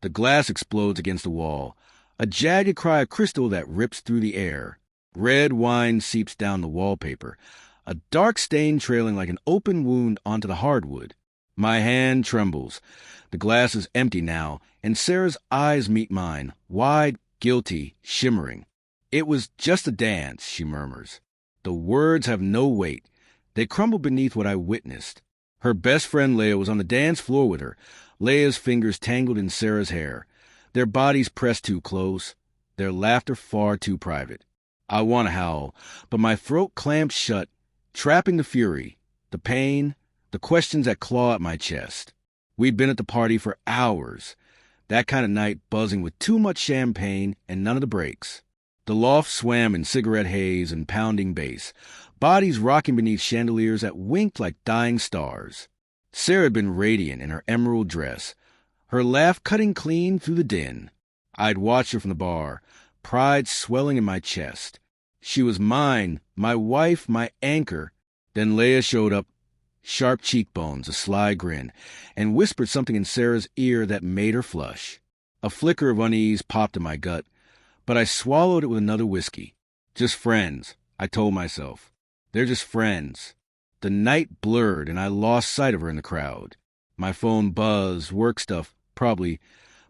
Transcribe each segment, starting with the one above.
The glass explodes against the wall. A jagged cry of crystal that rips through the air. Red wine seeps down the wallpaper, a dark stain trailing like an open wound onto the hardwood. My hand trembles. The glass is empty now, and Sarah's eyes meet mine, wide, guilty, shimmering. "It was just a dance," she murmurs. The words have no weight. They crumble beneath what I witnessed. Her best friend Leah was on the dance floor with her, Leah's fingers tangled in Sarah's hair, their bodies pressed too close, their laughter far too private. I want to howl, but my throat clamps shut, trapping the fury, the pain, the questions that claw at my chest. We'd been at the party for hours, that kind of night buzzing with too much champagne and none of the breaks. The loft swam in cigarette haze and pounding bass, bodies rocking beneath chandeliers that winked like dying stars. Sarah had been radiant in her emerald dress, her laugh cutting clean through the din. I'd watched her from the bar, pride swelling in my chest. She was mine, my wife, my anchor. Then Leah showed up, sharp cheekbones, a sly grin, and whispered something in Sarah's ear that made her flush. A flicker of unease popped in my gut, but I swallowed it with another whiskey. Just friends, I told myself. They're just friends. The night blurred, and I lost sight of her in the crowd. My phone buzzed, work stuff, probably,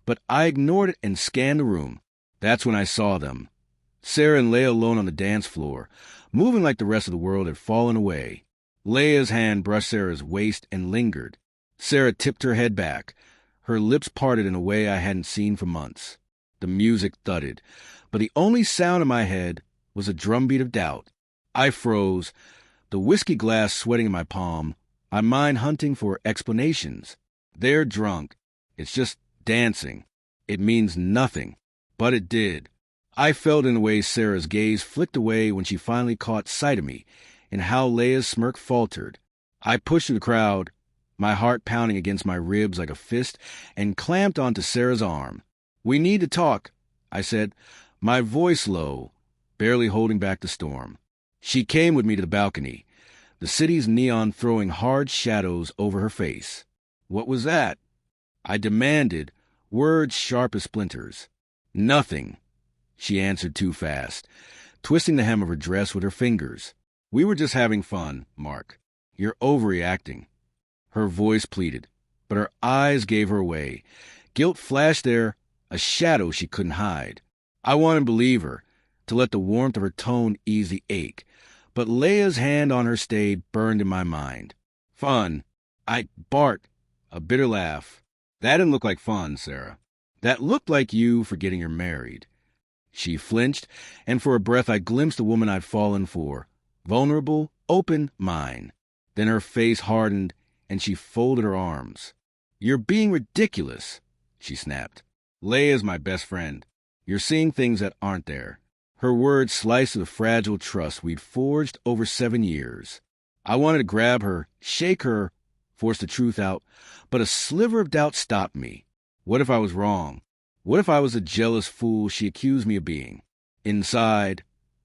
but I ignored it and scanned the room. That's when I saw them. Sarah and Leah alone on the dance floor, moving like the rest of the world had fallen away. Leah's hand brushed Sarah's waist and lingered. Sarah tipped her head back, her lips parted in a way I hadn't seen for months. The music thudded, but the only sound in my head was a drumbeat of doubt. I froze, the whiskey glass sweating in my palm, my mind hunting for explanations. They're drunk. It's just dancing. It means nothing. But it did. I felt in the way Sarah's gaze flicked away when she finally caught sight of me, and how Leah's smirk faltered. I pushed through the crowd, my heart pounding against my ribs like a fist, and clamped onto Sarah's arm. "We need to talk," I said, my voice low, barely holding back the storm. She came with me to the balcony, the city's neon throwing hard shadows over her face. "What was that?" I demanded, words sharp as splinters. "Nothing," she answered too fast, twisting the hem of her dress with her fingers. "We were just having fun, Mark. You're overreacting." Her voice pleaded, but her eyes gave her away. Guilt flashed there, a shadow she couldn't hide. I wanted to believe her, to let the warmth of her tone ease the ache, but Leah's hand on her stayed burned in my mind. "Fun. Bart." A bitter laugh. "That didn't look like fun, Sarah. That looked like you forgetting you're married." She flinched, and for a breath I glimpsed the woman I'd fallen for. Vulnerable, open, mine. Then her face hardened, and she folded her arms. "You're being ridiculous," she snapped. "Leah's my best friend. You're seeing things that aren't there." Her words sliced the fragile trust we'd forged over 7 years. I wanted to grab her, shake her, force the truth out, but a sliver of doubt stopped me. What if I was wrong? What if I was the jealous fool she accused me of being? Inside,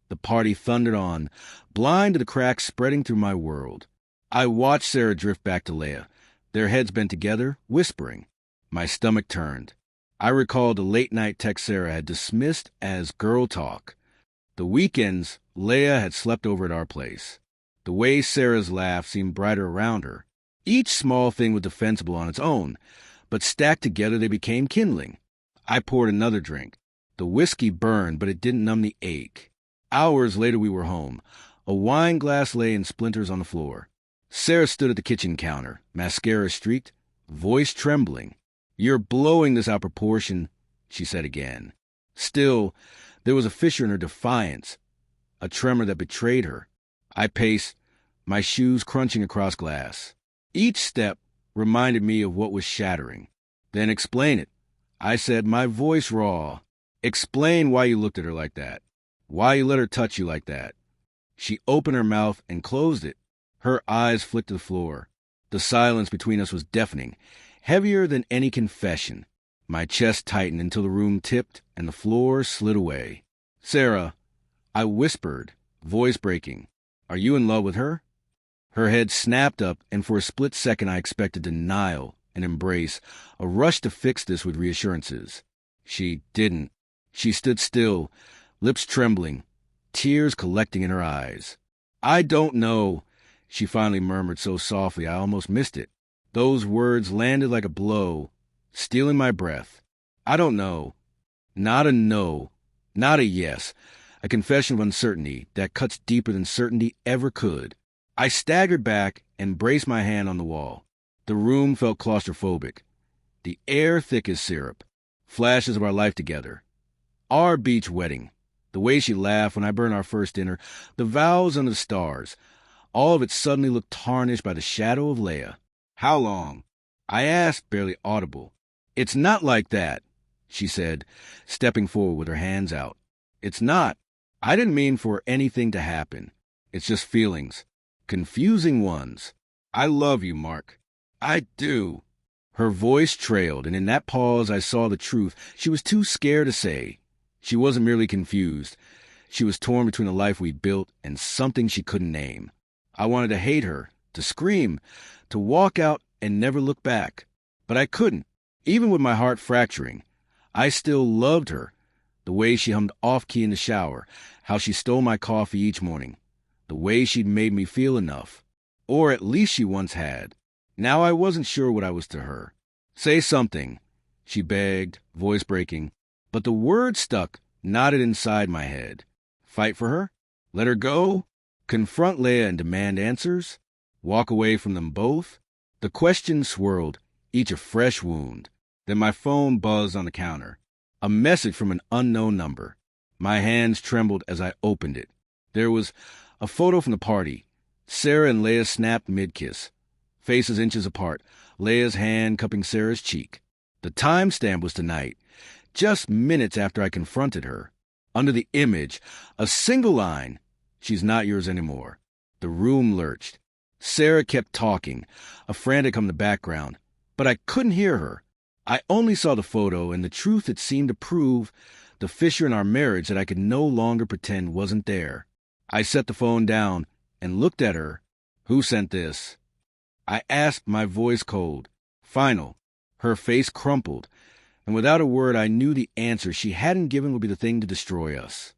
the party thundered on, blind to the cracks spreading through my world. I watched Sarah drift back to Leah, their heads bent together, whispering. My stomach turned. I recalled the late-night text Sarah had dismissed as girl talk. The weekends, Leah had slept over at our place. The way Sarah's laugh seemed brighter around her. Each small thing was defensible on its own, but stacked together they became kindling. I poured another drink. The whiskey burned, but it didn't numb the ache. Hours later we were home. A wine glass lay in splinters on the floor. Sarah stood at the kitchen counter, mascara streaked, voice trembling. "You're blowing this out of proportion," she said again. Still, there was a fissure in her defiance, a tremor that betrayed her. I paced, my shoes crunching across glass. Each step reminded me of what was shattering. "Then explain it," I said, my voice raw. "Explain why you looked at her like that. Why you let her touch you like that." She opened her mouth and closed it. Her eyes flicked to the floor. The silence between us was deafening, heavier than any confession. My chest tightened until the room tipped and the floor slid away. "Sarah," I whispered, voice breaking, "are you in love with her?" Her head snapped up, and for a split second I expected denial, an embrace, a rush to fix this with reassurances. She didn't. She stood still, lips trembling, tears collecting in her eyes. "I don't know," she finally murmured so softly I almost missed it. Those words landed like a blow, stealing my breath. "I don't know." Not a no, not a yes. A confession of uncertainty that cuts deeper than certainty ever could. I staggered back and braced my hand on the wall. The room felt claustrophobic. The air thick as syrup. Flashes of our life together. Our beach wedding. The way she laughed when I burned our first dinner. The vows under the stars. All of it suddenly looked tarnished by the shadow of Leia. "How long?" I asked, barely audible. "It's not like that," she said, stepping forward with her hands out. "It's not. I didn't mean for anything to happen. It's just feelings. Confusing ones. I love you, Mark. I do." Her voice trailed, and in that pause I saw the truth she was too scared to say. She wasn't merely confused. She was torn between the life we built and something she couldn't name. I wanted to hate her, to scream, to walk out and never look back. But I couldn't, even with my heart fracturing. I still loved her. The way she hummed off-key in the shower, how she stole my coffee each morning, the way she'd made me feel enough. Or at least she once had. Now I wasn't sure what I was to her. "Say something," she begged, voice breaking. But the word stuck, knotted inside my head. Fight for her? Let her go? Confront Leia and demand answers? Walk away from them both? The questions swirled, each a fresh wound. Then my phone buzzed on the counter. A message from an unknown number. My hands trembled as I opened it. There was a photo from the party. Sarah and Leia snapped mid-kiss. Faces inches apart, Leia's hand cupping Sarah's cheek. The timestamp was tonight, just minutes after I confronted her. Under the image, a single line, "She's not yours anymore." The room lurched. Sarah kept talking, a frantic hum in the background, but I couldn't hear her. I only saw the photo and the truth it seemed to prove, the fissure in our marriage that I could no longer pretend wasn't there. I set the phone down and looked at her. "Who sent this?" I asked, my voice cold. Final. Her face crumpled, and without a word I knew the answer she hadn't given would be the thing to destroy us.